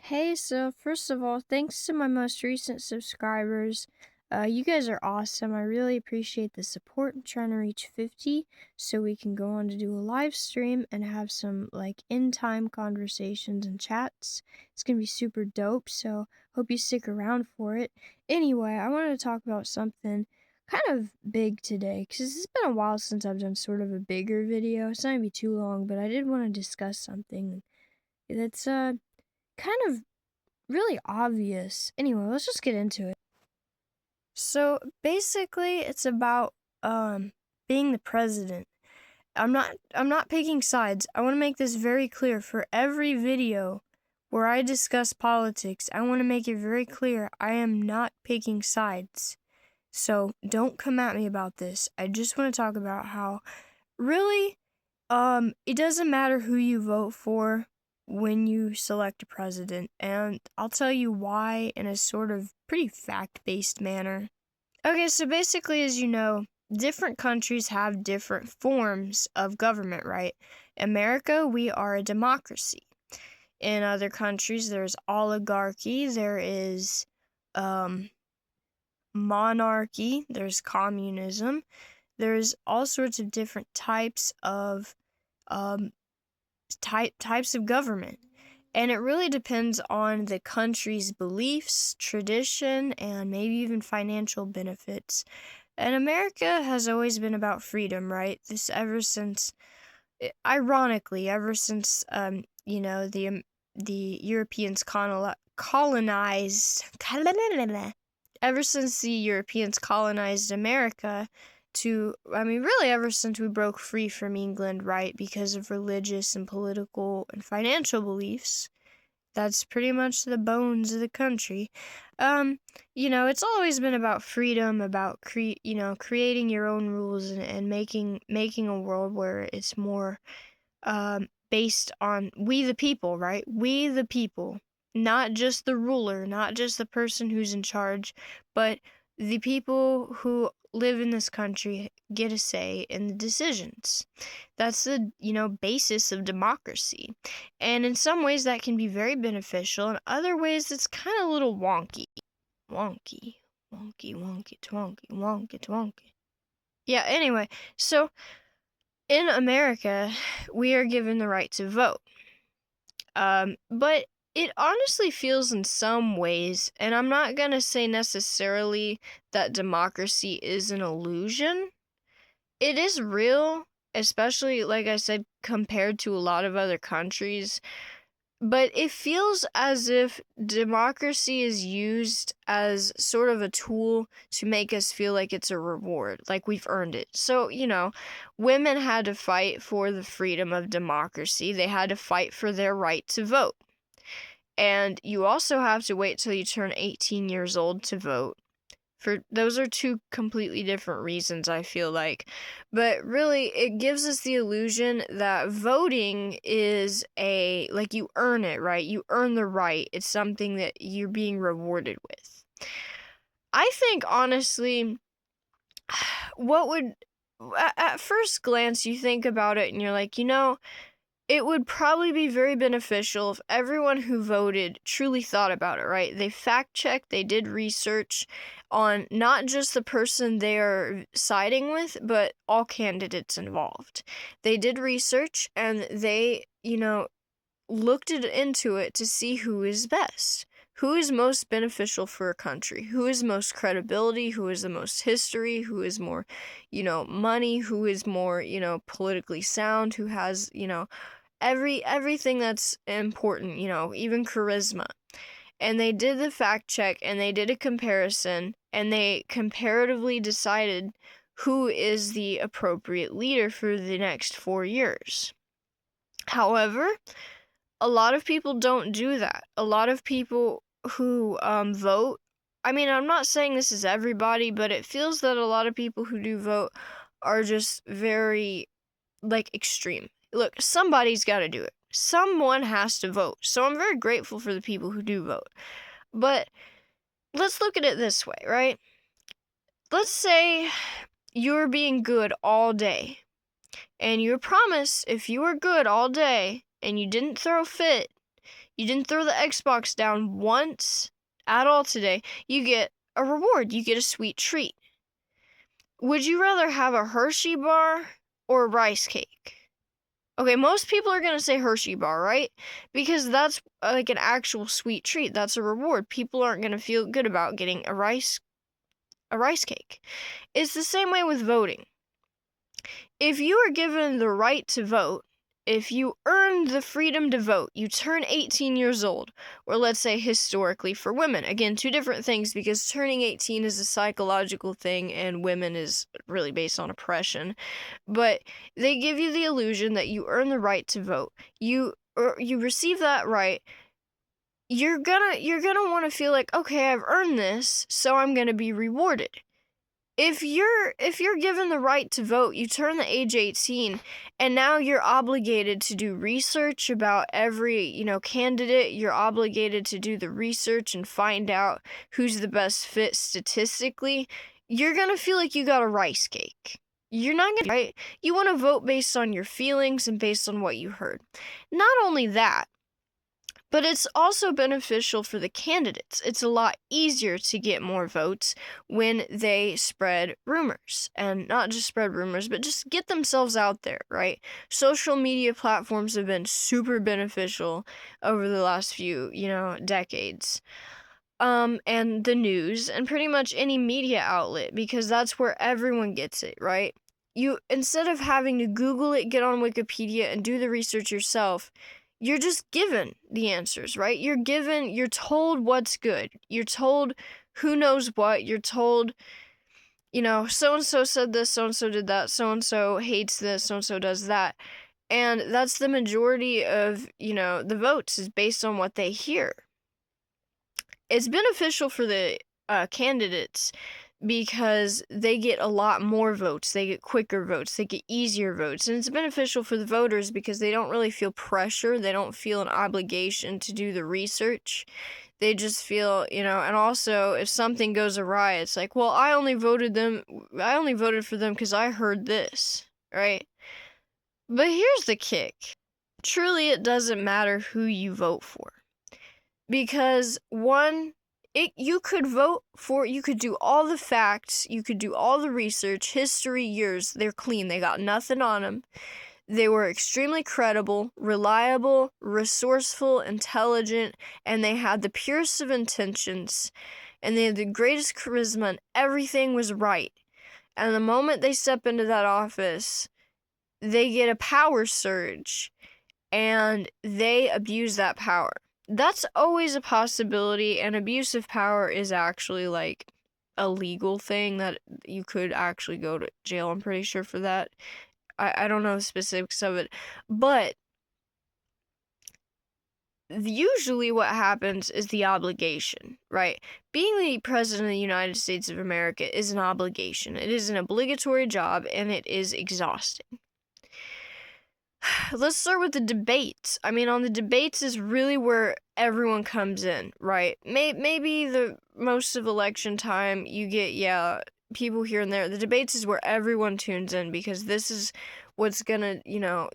Hey, so first of all, thanks to my most recent subscribers. You guys are awesome. I really appreciate the support. I'm trying to reach 50 so we can go on to do a live stream and have some like in-time conversations and chats. It's gonna be super dope, so hope you stick around for it. Anyway, I wanted to talk about something kind of big today because it's been a while since I've done sort of a bigger video. It's not gonna be too long, but I did want to discuss something that's kind of really obvious. Anyway, let's just get into it. So basically it's about being the president. I'm not picking sides. I want to make this very clear for every video where I discuss politics. I want to make it very clear I am not picking sides. So don't come at me about this. I just want to talk about how really it doesn't matter who you vote for when you select a president, and I'll tell you why in a sort of pretty fact-based manner. Okay, so basically, as you know, different countries have different forms of government, right? America, we are a democracy. In other countries, there's oligarchy, there is monarchy, there's communism, there's all sorts of different types of um, types of government. And it really depends on the country's beliefs, tradition, and maybe even financial benefits. And America has always been about freedom, right? This ever since, ironically, ever since the Europeans colonized, ever since the Europeans colonized America, really ever since we broke free from England, right, because of religious and political and financial beliefs. That's pretty much the bones of the country. It's always been about freedom, about creating your own rules and making a world where it's more based on we the people, right? We the people, not just the ruler, not just the person who's in charge, but the people who live in this country get a say in the decisions. That's the, basis of democracy. And in some ways that can be very beneficial, in other ways it's kind of a little wonky. Wonky, wonky, wonky, twonky, wonky, twonky. Yeah, anyway, so in America, we are given the right to vote. But it honestly feels in some ways, and I'm not gonna say necessarily that democracy is an illusion. It is real, especially, like I said, compared to a lot of other countries. But it feels as if democracy is used as sort of a tool to make us feel like it's a reward, like we've earned it. So, women had to fight for the freedom of democracy. They had to fight for their right to vote. And you also have to wait till you turn 18 years old to vote. Those are two completely different reasons, I feel like. But really, it gives us the illusion that voting is you earn it, right? You earn the right. It's something that you're being rewarded with. I think, honestly, at first glance, you think about it and you're like, it would probably be very beneficial if everyone who voted truly thought about it, right? They fact-checked, they did research on not just the person they are siding with, but all candidates involved. They did research and they, looked into it to see who is best. Who is most beneficial for a country? Who is most credibility? Who is the most history? Who is more, money? Who is more, politically sound? Who has, everything that's important, even charisma. And they did the fact check and they did a comparison and they comparatively decided who is the appropriate leader for the next 4 years. However, a lot of people don't do that. A lot of people who vote, I'm not saying this is everybody, but it feels that a lot of people who do vote are just very, extreme. Look, somebody's got to do it. Someone has to vote. So I'm very grateful for the people who do vote. But let's look at it this way, right? Let's say you're being good all day. And you promise if you were good all day and you didn't throw a fit, You didn't throw the Xbox down once at all today. You get a reward. You get a sweet treat. Would you rather have a Hershey bar or a rice cake? Okay, most people are going to say Hershey bar, right? Because that's like an actual sweet treat. That's a reward. People aren't going to feel good about getting a rice cake. It's the same way with voting. If you are given the right to vote, if you earn the freedom to vote, you turn 18 years old, or let's say historically for women. Again, two different things, because turning 18 is a psychological thing and women is really based on oppression. But they give you the illusion that you earn the right to vote. You receive that right. You're gonna want to feel like, okay, I've earned this, so I'm gonna be rewarded. If you're given the right to vote, you turn the age 18, and now you're obligated to do research about every, candidate. You're obligated to do the research and find out who's the best fit statistically. You're gonna feel like you got a rice cake. You're not gonna, right? You want to vote based on your feelings and based on what you heard. Not only that, but it's also beneficial for the candidates. It's a lot easier to get more votes when they spread rumors. And not just spread rumors, but just get themselves out there, right? Social media platforms have been super beneficial over the last few, decades. And the news and pretty much any media outlet, because that's where everyone gets it, right? You, instead of having to Google it, get on Wikipedia and do the research yourself, you're just given the answers, right? You're told what's good. You're told who knows what. You're told, so-and-so said this, so-and-so did that, so-and-so hates this, so-and-so does that. And that's the majority of, the votes is based on what they hear. It's beneficial for the candidates because they get a lot more votes, they get quicker votes, they get easier votes, and it's beneficial for the voters because they don't really feel pressure, they don't feel an obligation to do the research, they just feel, and also if something goes awry, it's like, well, I only voted for them because I heard this, right? But here's the kick. Truly, it doesn't matter who you vote for. Because you could do all the facts, you could do all the research, history, years, they're clean, they got nothing on them. They were extremely credible, reliable, resourceful, intelligent, and they had the purest of intentions, and they had the greatest charisma, and everything was right. And the moment they step into that office, they get a power surge, and they abuse that power. That's always a possibility, and abuse of power is actually like a legal thing that you could actually go to jail, I'm pretty sure, for that. I don't know the specifics of it, but usually what happens is the obligation, right? Being the president of the United States of America is an obligation. It is an obligatory job, and it is exhausting. Let's start with the debates. I mean, on the debates is really where everyone comes in, right? Maybe the most of election time you get, people here and there. The debates is where everyone tunes in because this is what's gonna,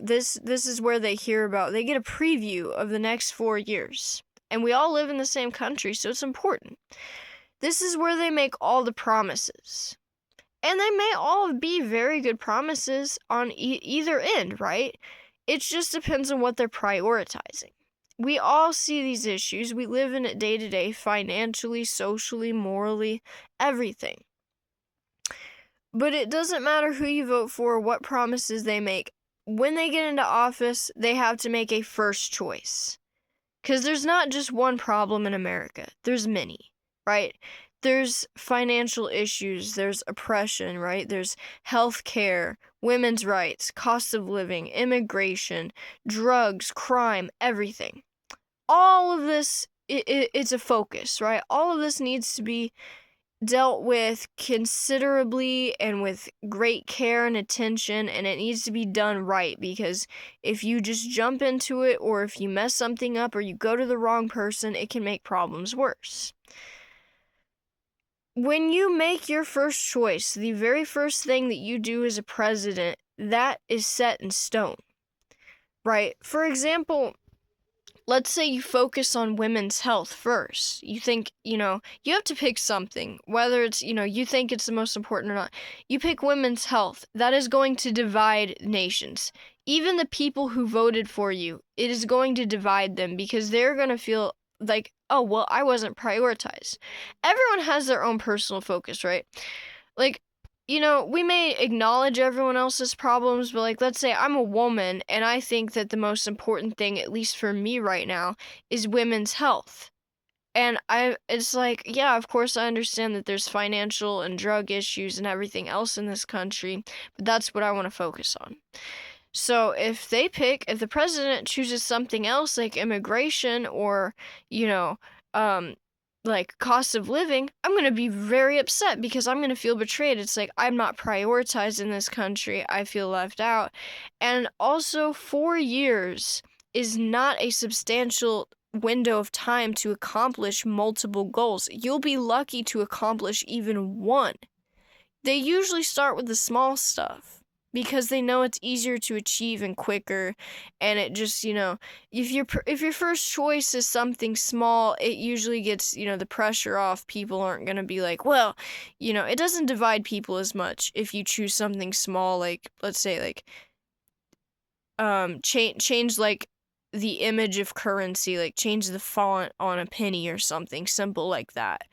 this is where they hear about, they get a preview of the next 4 years. And we all live in the same country, so it's important. This is where they make all the promises. And they may all be very good promises on either end, right? It just depends on what they're prioritizing. We all see these issues. We live in it day to day, financially, socially, morally, everything. But it doesn't matter who you vote for, what promises they make. When they get into office, they have to make a first choice. Because there's not just one problem in America. There's many, right? There's financial issues, there's oppression, right? There's healthcare, women's rights, cost of living, immigration, drugs, crime, everything. All of this, it's a focus, right? All of this needs to be dealt with considerably and with great care and attention, and it needs to be done right, because if you just jump into it, or if you mess something up, or you go to the wrong person, it can make problems worse. When you make your first choice, the very first thing that you do as a president, that is set in stone, right? For example, let's say you focus on women's health first. You think, you have to pick something, whether it's, you think it's the most important or not. You pick women's health. That is going to divide nations. Even the people who voted for you, it is going to divide them because they're going to feel like, oh, well, I wasn't prioritized. Everyone has their own personal focus, right? Like, we may acknowledge everyone else's problems, but like, let's say I'm a woman and I think that the most important thing, at least for me right now, is women's health. And it's like, yeah, of course I understand that there's financial and drug issues and everything else in this country, but that's what I want to focus on. So if the president chooses something else like immigration or, like cost of living, I'm going to be very upset because I'm going to feel betrayed. It's like I'm not prioritized in this country. I feel left out. And also 4 years is not a substantial window of time to accomplish multiple goals. You'll be lucky to accomplish even one. They usually start with the small stuff because they know it's easier to achieve and quicker, and it just, if your first choice is something small, it usually gets, the pressure off. People aren't going to be like, well, it doesn't divide people as much if you choose something small, like, let's say, like, change like the image of currency, like change the font on a penny or something simple like that.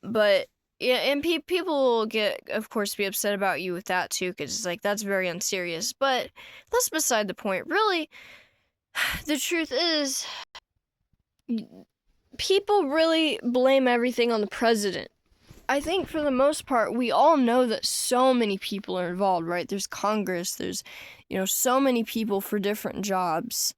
But yeah, and people will of course, be upset about you with that too, because it's like, that's very unserious. But that's beside the point. Really, the truth is, people really blame everything on the president. I think for the most part, we all know that so many people are involved, right? There's Congress, there's, so many people for different jobs.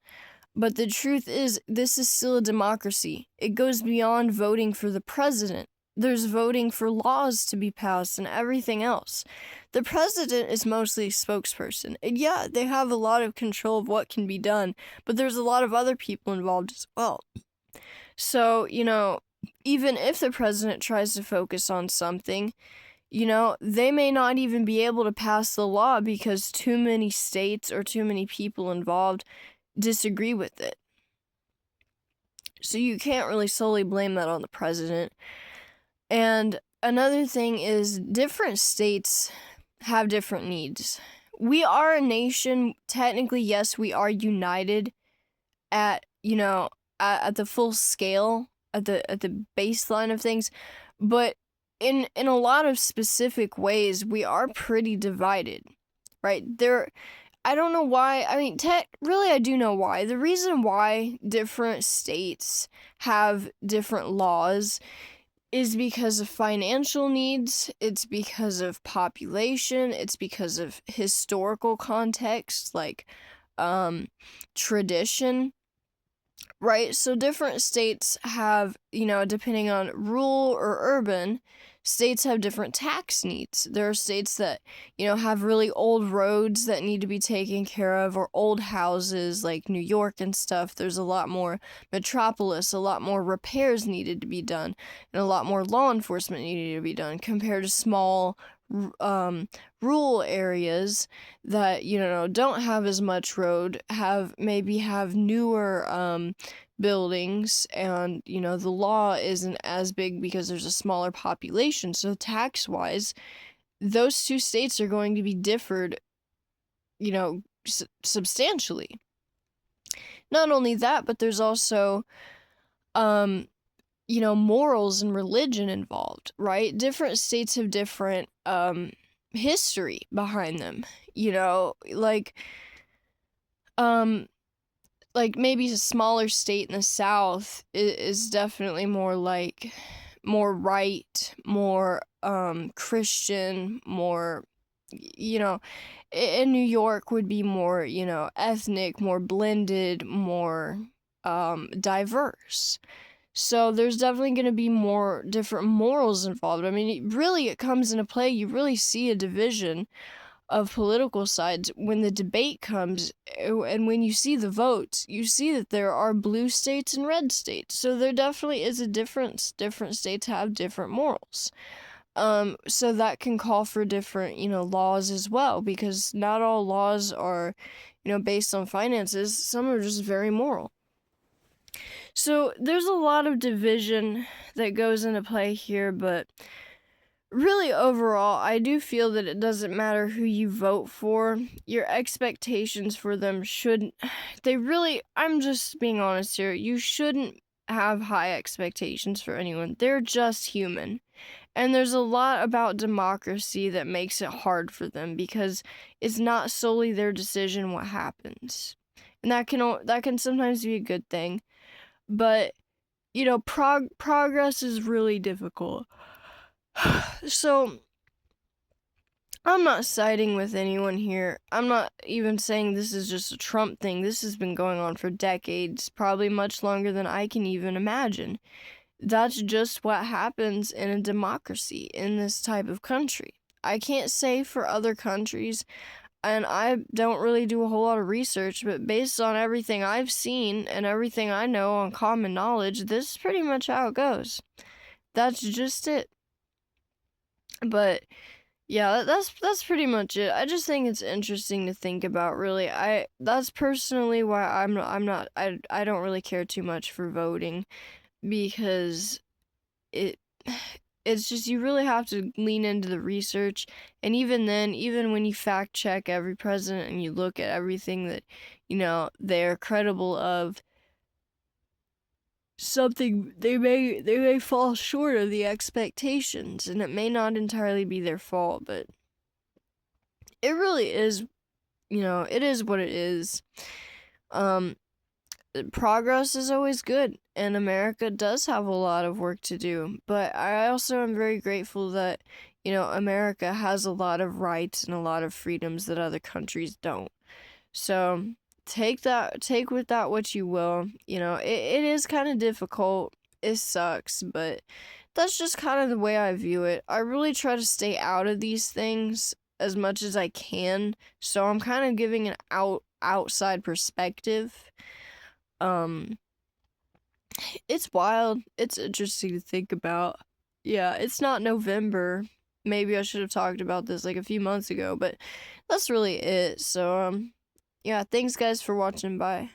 But the truth is, this is still a democracy. It goes beyond voting for the president. There's voting for laws to be passed and everything else. The president is mostly a spokesperson. And yeah, they have a lot of control of what can be done, but there's a lot of other people involved as well. So, even if the president tries to focus on something, they may not even be able to pass the law because too many states or too many people involved disagree with it. So you can't really solely blame that on the president. And another thing is, different states have different needs. We are a nation, technically, yes, we are united at, at the full scale, at the baseline of things, but in a lot of specific ways, we are pretty divided, right? I don't know why. I mean, really, I do know why. The reason why different states have different laws is because of financial needs, it's because of population, it's because of historical context, like tradition, right? So different states have, depending on rural or urban, states have different tax needs. There are states that, have really old roads that need to be taken care of, or old houses like New York and stuff. There's a lot more metropolis, a lot more repairs needed to be done, and a lot more law enforcement needed to be done compared to small rural areas that, don't have as much road, maybe have newer buildings, and the law isn't as big because there's a smaller population. So tax wise, those two states are going to be differed, substantially. Not only that, but there's also morals and religion involved, right? Different states have different history behind them, like maybe a smaller state in the South is definitely more right, more Christian, more, in New York would be more, ethnic, more blended, more diverse. So there's definitely going to be more different morals involved. I mean, it comes into play. You really see a division of political sides when the debate comes, and when you see the votes, you see that there are blue states and red states. So there definitely is a difference. Different states have different morals. So that can call for different, laws as well, because not all laws are, based on finances. Some are just very moral. So there's a lot of division that goes into play here, but really overall, I do feel that it doesn't matter who you vote for. Your expectations for them should they really I'm just being honest here. You shouldn't have high expectations for anyone. They're just human. And there's a lot about democracy that makes it hard for them because it's not solely their decision what happens. And that can sometimes be a good thing, but progress is really difficult. So, I'm not siding with anyone here. I'm not even saying this is just a Trump thing. This has been going on for decades, probably much longer than I can even imagine. That's just what happens in a democracy in this type of country. I can't say for other countries, and I don't really do a whole lot of research, but based on everything I've seen and everything I know on common knowledge, this is pretty much how it goes. That's just it. But yeah, that's pretty much it. I just think it's interesting to think about, really. That's personally why I don't really care too much for voting, because it it's just you really have to lean into the research, and even then, even when you fact check every president and you look at everything that they're credible of, something they may fall short of the expectations, and it may not entirely be their fault, but it really is, it is what it is. um Progress is always good, and America does have a lot of work to do, but I also am very grateful that America has a lot of rights and a lot of freedoms that other countries don't. So take with that what you will. It is kind of difficult. It sucks, but that's just kind of the way I view it. I really try to stay out of these things as much as I can, so I'm kind of giving an outside perspective. Um, it's wild. It's interesting to think about. Yeah, it's not November. Maybe I should have talked about this like a few months ago, but that's really it. So, yeah, thanks guys for watching. Bye.